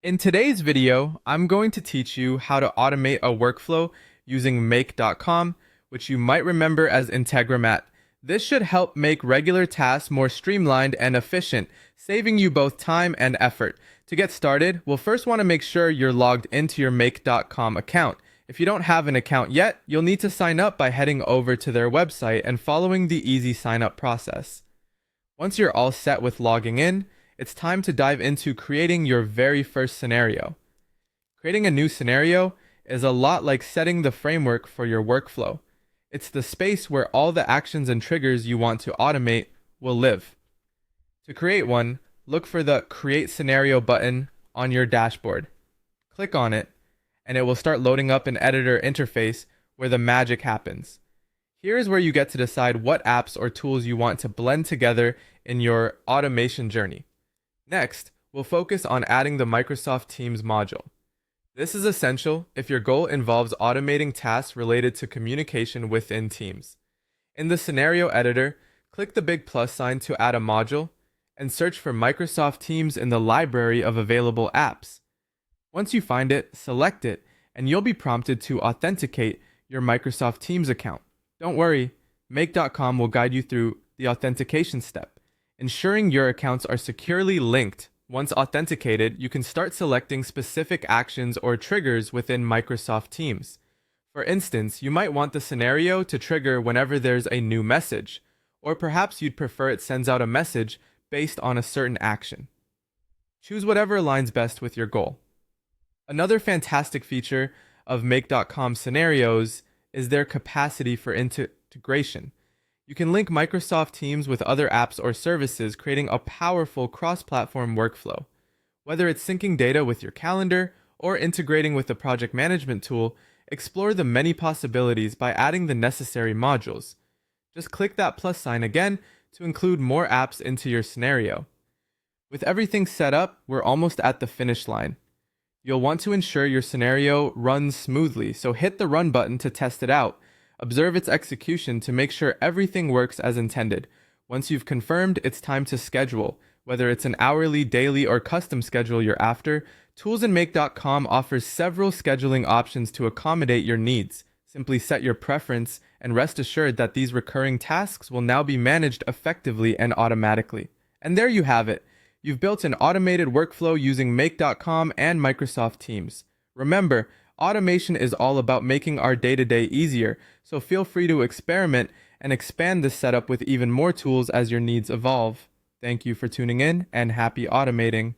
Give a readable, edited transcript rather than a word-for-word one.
In today's video, I'm going to teach you how to automate a workflow using make.com, which you might remember as Integromat. This should help make regular tasks more streamlined and efficient, saving you both time and effort. To get started, we'll first want to make sure you're logged into your make.com account. If you don't have an account yet, you'll need to sign up by heading over to their website and following the easy sign up process. Once you're all set with logging in, it's time to dive into creating your very first scenario. Creating a new scenario is a lot like setting the framework for your workflow. It's the space where all the actions and triggers you want to automate will live. To create one, look for the Create Scenario button on your dashboard. Click on it, and it will start loading up an editor interface where the magic happens. Here is where you get to decide what apps or tools you want to blend together in your automation journey. Next, we'll focus on adding the Microsoft Teams module. This is essential if your goal involves automating tasks related to communication within Teams. In the scenario editor, click the big plus sign to add a module and search for Microsoft Teams in the library of available apps. Once you find it, select it, and you'll be prompted to authenticate your Microsoft Teams account. Don't worry, make.com will guide you through the authentication step, ensuring your accounts are securely linked. Once authenticated, you can start selecting specific actions or triggers within Microsoft Teams. For instance, you might want the scenario to trigger whenever there's a new message, or perhaps you'd prefer it sends out a message based on a certain action. Choose whatever aligns best with your goal. Another fantastic feature of make.com scenarios is their capacity for integration. You can link Microsoft Teams with other apps or services, creating a powerful cross-platform workflow. Whether it's syncing data with your calendar or integrating with a project management tool, explore the many possibilities by adding the necessary modules. Just click that plus sign again to include more apps into your scenario. With everything set up, we're almost at the finish line. You'll want to ensure your scenario runs smoothly, so hit the run button to test it out. Observe its execution to make sure everything works as intended. Once you've confirmed, it's time to schedule. Whether it's an hourly, daily, or custom schedule you're after, toolsandmake.com offers several scheduling options to accommodate your needs. Simply set your preference and rest assured that these recurring tasks will now be managed effectively and automatically. And there you have it. You've built an automated workflow using make.com and Microsoft Teams. Remember, automation is all about making our day-to-day easier, so feel free to experiment and expand this setup with even more tools as your needs evolve. Thank you for tuning in, and happy automating.